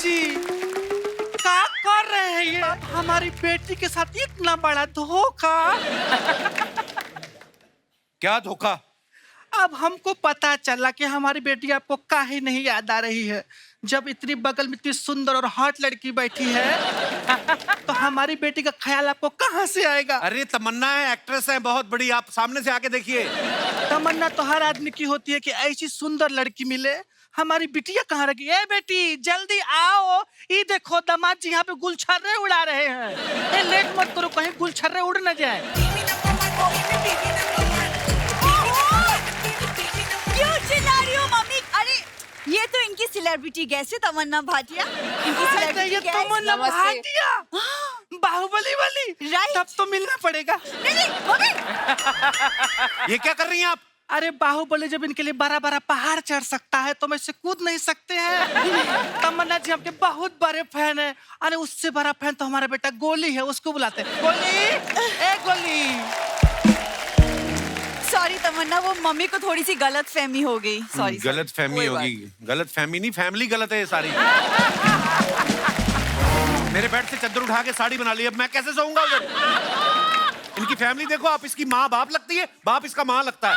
जी, क्या कर रहे हैं ये? हमारी बेटी के साथ इतना बड़ा धोखा। क्या धोखा? अब हमको पता चला कि हमारी बेटी आपको काहे नहीं याद आ रही है। जब इतनी बगल में इतनी सुंदर और हॉट लड़की बैठी है तो हमारी बेटी का ख्याल आपको कहाँ से आएगा? अरे तमन्ना है, एक्ट्रेस है बहुत बड़ी, आप सामने से आके देखिए। तमन्ना तो हर आदमी की होती है कि ऐसी सुंदर लड़की मिले। हमारी बिटिया कहाँ रखी? ए बेटी जल्दी आओ, ये देखो दामाद जी यहाँ पे गुलछर्रे उड़ा रहे हैं। ए लेट मत करो, कहीं गुलछर्रे उड़ न जाए। क्यों चिल्ला रही हो मम्मी? अरे ये तो इनकी सेलिब्रिटी गेस्ट है तमन्ना भाटिया। इनकी ये सेलिब्रिटी गेस्ट। तमन्ना भाटिया, बाहुबली वाली। राइट। तब तो मिलना पड़ेगा। नहीं मम्मी। ये क्या कर रही हैं आप? अरे बाहुबली जब इनके लिए बड़ा बड़ा पहाड़ चढ़ सकता है तो मैं इससे कूद नहीं सकते हैं। तमन्ना जी आपके बहुत बड़े फैन है। अरे उससे बड़ा फैन तो हमारा बेटा गोली है, उसको बुलाते हैं। गोली, ए गोली। सॉरी तमन्ना, वो मम्मी को थोड़ी सी गलत फहमी हो गई। सॉरी। गलत फहमी होगी। गलत फहमी नहीं, फैमिली गलत है ये सारी। मेरे बेड से चद्दर उठा के साड़ी बना ली, अब मैं कैसे सोऊंगा उधर? इनकी फैमिली देखो आप, इसकी माँ बाप लगती है, बाप इसका माँ लगता है।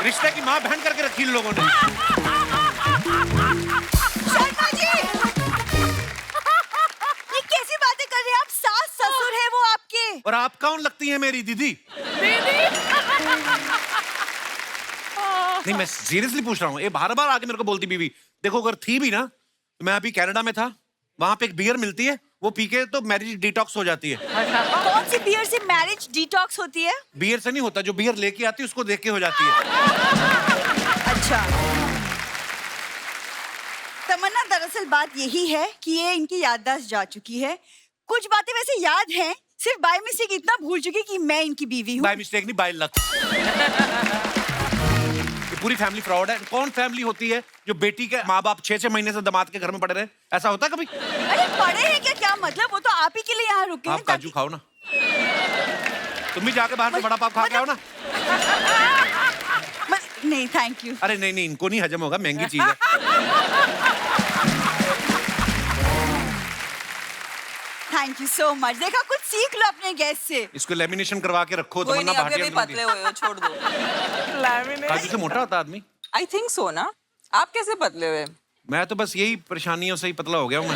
रिश्ते की माँ बहन करके रखी इन लोगों ने। शर्मा जी, ये कैसी बातें कर रहे हैं आप? सास ससुर है वो आपके। और आप कौन लगती हैं? मेरी दीदी। नहीं मैं सीरियसली पूछ रहा हूँ, ये बार बार आके मेरे को बोलती बीवी। देखो अगर थी भी ना, तो मैं अभी कनाडा में था, वहां पे एक बियर मिलती है, वो पी के तो मैरिज डिटॉक्स हो जाती है। कौन सी बियर से मैरिज डिटॉक्स होती है? बियर से नहीं होता, जो बियर लेके आती है उसको देख के हो जाती है। अच्छा तमन्ना, दरअसल बात यही है कि ये इनकी याददाश्त जा चुकी है। कुछ बातें वैसे याद हैं, सिर्फ बाय मिस्टेक इतना भूल चुकी कि मैं इनकी बीवी हूँ। बाय मिस्टेक नहीं, बाय लक। ये पूरी फैमिली फ्रॉड है। कौन फैमिली होती है जो बेटी के माँ बाप 6-6 महीने से दामाद के घर में पड़े रहे? ऐसा होता है कभी? अरे पढ़े हैं क्या मतलब? वो तो आप ही के लिए यहाँ रुके हैं। आप काजू खाओ ना, तुम भी जाके बाहर से बड़ा पाव खा के आओ ना। नहीं थैंक यू। अरे नहीं नहीं, इनको नहीं हजम होगा, महंगी चीज है। Thank you so much. देखा, कुछ सीख लो अपने गेस्ट से। इसको लेमिनेशन करवा के रखो। कोई तमन्ना नहीं, अभी भाटिया अभी पतले हुए हो, छोड़ दो। काजू से मोटा होता आदमी। आई थिंक सो ना। आप कैसे पतले हुए? मैं तो बस यही परेशानियों से ही पतला हो गया हूँ मैं।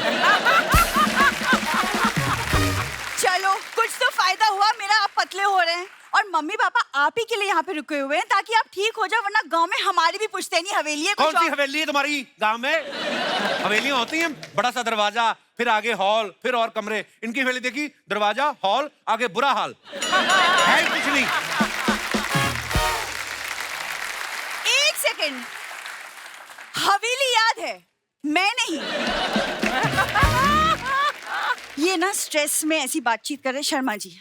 चलो कुछ तो फायदा हुआ मेरा, आप पतले हो रहे हैं। और मम्मी पापा आप ही के लिए यहाँ पे रुके हुए हैं ताकि आप ठीक हो जाओ, वरना गांव में हमारी भी पुश्तैनी हवेली है। कौन सी हवेली है तुम्हारी गांव में? हवेलियां होती हैं, बड़ा सा दरवाजा, फिर आगे हॉल, फिर और कमरे। इनकी हवेली देखी, दरवाजा, हॉल, आगे बुरा हाल है, कुछ नहीं। एक सेकंड, हवेली याद है, मैं नहीं। ये ना स्ट्रेस में ऐसी बातचीत कर रहे शर्मा जी।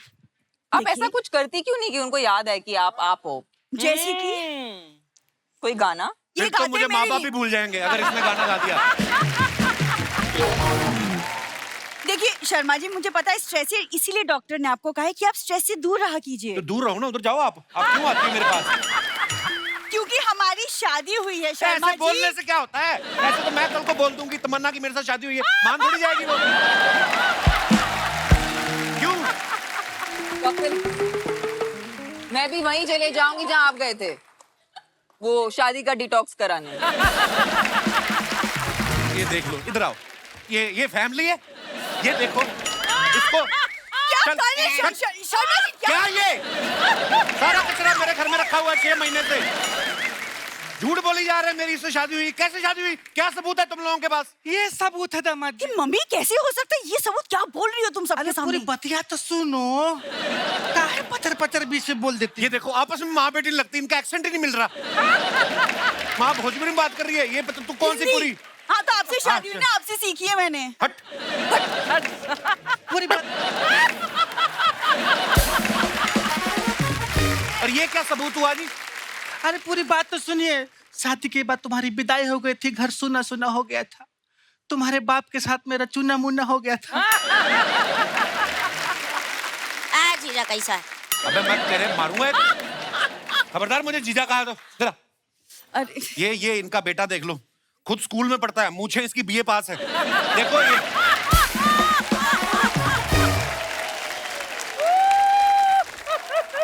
आप ऐसा कुछ करती क्यों नहीं कि उनको याद है कि आप हो? जैसे कि कोई गाना? फिर तो मुझे माँ बाप भी भूल जाएंगे अगर इसने गाना गा दिया। देखिए शर्मा जी, मुझे पता है स्ट्रेस है, इसीलिए डॉक्टर ने आपको कहा है कि आप स्ट्रेस से दूर रहा कीजिए। तो दूर रहो ना, उधर जाओ आप क्यों आती है मेरे पास? क्योंकि हमारी शादी हुई है शर्मा ऐसे बोलने से क्या होता है? ऐसे तो मैं कल को बोल दूंगी तमन्ना की मेरे साथ शादी हुई है, मान थोड़ी जाएगी वो। क्यों? मैं भी वहीं चले जाऊंगी जहां आप गए थे, वो शादी का डिटॉक्स कराने। ये देख लो, इधर आओ, ये फैमिली है, ये देखो इसको। क्या कर रहे हैं शर्मा जी? क्या ये सारा कचरा मेरे घर में रखा हुआ है 6 महीने से? झूठ बोली जा रहे हैं मेरी इससे शादी हुई। कैसे शादी हुई? क्या सबूत है तुम लोगों के पास? ये सबूत है दामाद जी। मम्मी कैसे हो सकता है ये सबूत? क्या बोल रही हो तुम सबके सामने? पूरी बतिया तो सुनो, काहे पचर पचर बीच में बोल देती ये देखो आपस में माँ बेटी लगती, इनका एक्सेंट ही नहीं मिल रहा। माँ भोजपुरी में बात कर रही है, ये तू कौन सी पूरी? हाँ तो आपसे शादी हुई ना, आपसे सीखी है मैंने। हट पूरी बात। और ये क्या सबूत हुआ जी? अरे पूरी बात तो सुनिए। शादी के बाद तुम्हारी विदाई हो गई थी, घर सुना सुना हो गया था। तुम्हारे बाप के साथ मेरा चुना मुन्ना हो गया था। जीजा कैसा है? अबे मैं तेरे मारूंगा, खबरदार मुझे जीजा कहा तो। जरा अरे ये इनका बेटा देख लो, खुद स्कूल में पढ़ता है, मूछें इसकी बीए पास है। देखो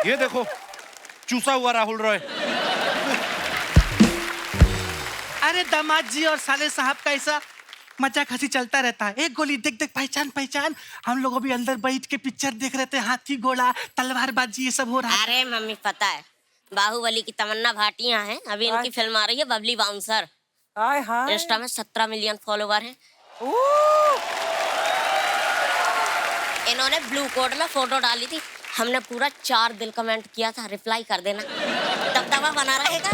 ये देखो चूसा हुआ राहुल रॉय। अरे दामाद जी और साले साहब का ऐसा मजाक हंसी चलता रहता है। एक गोली देख देख पहचान पहचान। हम लोग अभी अंदर बैठ के पिक्चर देख रहे थे, हाथी घोड़ा तलवारबाजी ये सब हो रहा है। अरे मम्मी पता है, बाहुबली की तमन्ना भाटिया हैं, अभी इनकी फिल्म आ रही है बबली बाउंसर। इंस्टा में 17 मिलियन फॉलोवर हैं। इन्होंने ब्लू कोड में फोटो डाली थी, हमने पूरा 4 दिल कमेंट किया था, रिप्लाई कर देना, दबदबा बना रहेगा।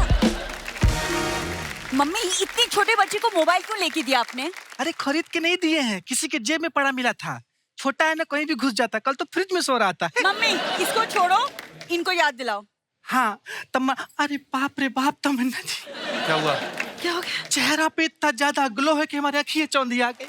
मम्मी इतनी छोटे बच्चे को मोबाइल क्यों लेके दिया आपने? अरे खरीद के नहीं दिए हैं, किसी के जेब में पड़ा मिला था। छोटा है ना, कहीं भी घुस जाता। कल तो फ्रिज में सो रहा था। मम्मी इसको छोड़ो, इनको याद दिलाओ। हाँ अरे बाप रे बाप तमन्ना जी, क्या हुआ? क्या हो गया? चेहरा पे इतना ज्यादा ग्लो है कि हमारे आँखें चौंधी आ गई।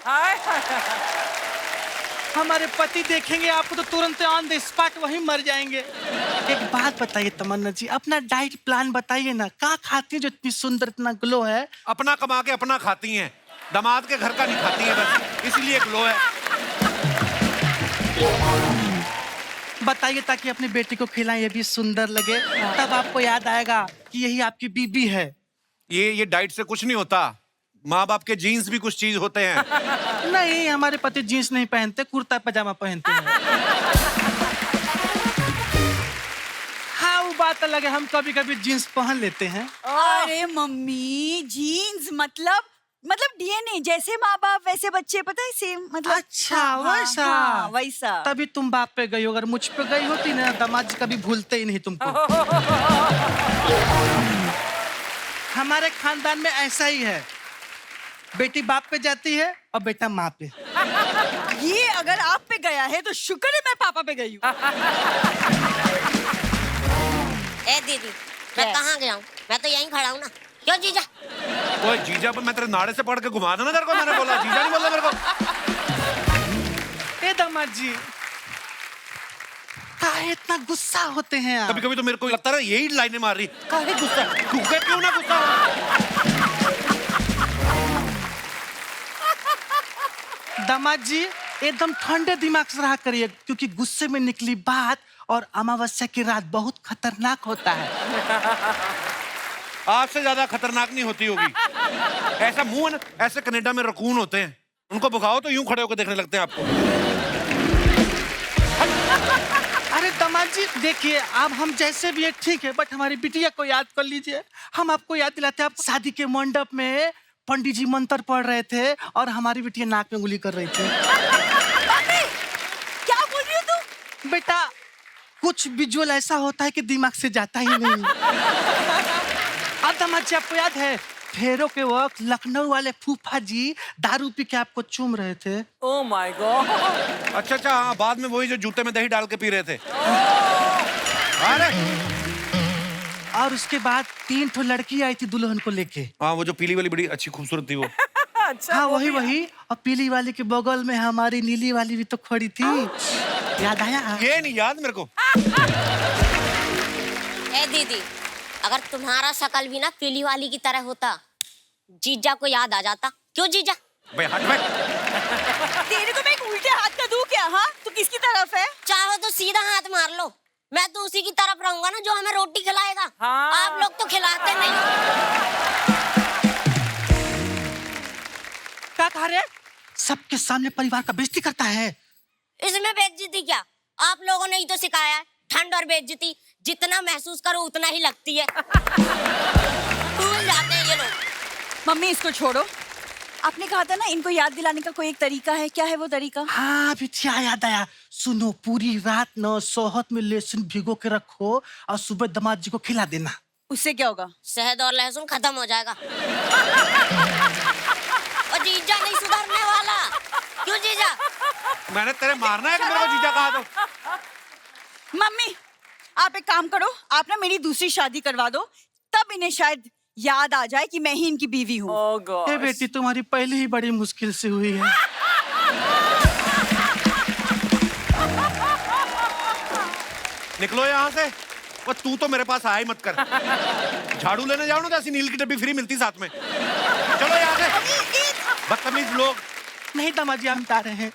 हमारे पति देखेंगे आपको तो तुरंत ऑन द स्पॉट वहीं मर जाएंगे। एक बात बताइए तमन्ना जी, अपना डाइट प्लान बताइए ना, क्या खाती है जो इतनी सुंदर, इतना ग्लो है? अपना कमा के अपना खाती हैं, दामाद के घर का नहीं खाती हैं, बस इसलिए ग्लो है। बताइए ताकि अपनी बेटी को खिलाएं, ये भी सुंदर लगे, तब आपको याद आएगा कि यही आपकी बीबी है। ये डाइट से कुछ नहीं होता, माँ बाप के जीन्स भी कुछ चीज होते हैं। नहीं, हमारे पति जीन्स नहीं पहनते, कुर्ता पजामा पहनते हैं। हाँ वो बात अलग है, हम कभी कभी जीन्स पहन लेते हैं। अरे मम्मी जीन्स मतलब डीएनए, जैसे माँ बाप वैसे बच्चे, पता है सेम मतलब। अच्छा हाँ, वैसा। हाँ, वैसा। तभी तुम बाप पे गई हो, अगर मुझ पे गई होती ना दामाद जी कभी भूलते ही नहीं तुमको। हमारे खानदान में ऐसा ही है, बेटी बाप पे जाती है और बेटा माँ पे। ये अगर आप पे गया है तो शुक्र है मैं पापा पे गई हूँ। ए दीदी, मैं कहाँ गया हूँ? मैं तो यहीं खड़ा हूँ ना। क्यों जीजा? ओए जीजा पर मैं तेरे नाड़े से पकड़ के घुमा देना तेरे को, मैंने बोला जीजा नहीं बोला मेरे को। ए दामाद जी, काहे इतना गुस्सा होते हैं आप? कभी कभी तो मेरे को लगता है यही लाइनें मार रही। काहे गुस्सा? गुस्सा क्यों ना गुस्सा हो? दामाद जी एकदम ठंडे दिमाग से रहा करिए, क्योंकि गुस्से में निकली बात और अमावस्या की रात बहुत खतरनाक होता है। आपसे ज्यादा खतरनाक नहीं होती होगी। ऐसा मुंह है ना, ऐसे कनाडा में रकून होते हैं, उनको भगाओ तो यूं खड़े होकर देखने लगते हैं आपको। अरे दामाद जी देखिए, अब हम जैसे भी है ठीक है, बट हमारी बिटिया को याद कर लीजिए। हम आपको याद दिलाते हैं, आप शादी के मंडप में पंडित जी मंत्र पढ़ रहे थे और हमारी बिटिया नाक में उंगली कर रही थी। क्या बोल रही हो तुम? बेटा कुछ विजुअल ऐसा होता है कि दिमाग से जाता ही नहीं। अब दामाद जी आपको याद है, फेरों के वक्त लखनऊ वाले फूफा जी दारू पी के आपको चूम रहे थे। Oh my God. अच्छा हाँ, बाद में वही जो जूते में दही डाल के पी रहे थे। अरे और उसके बाद 3 ठो लड़की आई थी दुल्हन को लेके। हाँ, वो जो पीली वाली बड़ी अच्छी खूबसूरत थी वो। अच्छा हाँ वही। और पीली वाली के बगल में हमारी नीली वाली भी तो खड़ी थी, याद आया? ये नहीं याद मेरे को। ए दीदी, अगर तुम्हारा शकल भी ना पीली वाली की तरह होता, जीजा को याद आ जाता। क्यों जीजा? भाई हट भाई। तेरे को मैं एक उल्टे हाथ का दूं क्या? हाँ तू किसकी तरफ है? चाहो तो सीधा हाथ मार लो, मैं तो उसी की तरफ रहूंगा ना जो हमें रोटी खिलाएगा। हाँ। आप लोग तो खिलाते नहीं। क्या कह रहे? सबके सामने परिवार का बेइज्जती करता है। इसमें बेइज्जती क्या? आप लोगों ने ही तो सिखाया है, ठंड और बेइज्जती जितना महसूस करो उतना ही लगती है। भूल जाते हैं ये लोग। मम्मी इसको छोड़ो, आपने कहा था ना इनको याद दिलाने का कोई एक तरीका है, क्या है वो तरीका? हाँ बिटिया याद आया, सुनो, पूरी रात न सोहत में लहसुन भिगो के रखो और सुबह दामाद जी को खिला देना। उससे क्या होगा? शहद और लहसुन खत्म हो जाएगा। और जीजा नहीं सुधरने वाला। क्यों जीजा? मैंने तेरे मारना है कि मेरे को जीजा कहा तो? मम्मी आप एक काम करो, आप ना मेरी दूसरी शादी करवा दो, तब इन्हें शायद याद आ जाए कि मैं ही इनकी बीवी हूँ। ओह गॉड। ए बेटी, तुम्हारी पहले ही बड़ी मुश्किल से हुई है। निकलो यहाँ से। वो तू तो मेरे पास आया ही मत कर। झाड़ू लेने जाओ ना तो ऐसी नील की डब्बी फ्री मिलती साथ में। चलो यहाँ से। बदतमीज लोग। नहीं दामाजी, हम बता रहे हैं।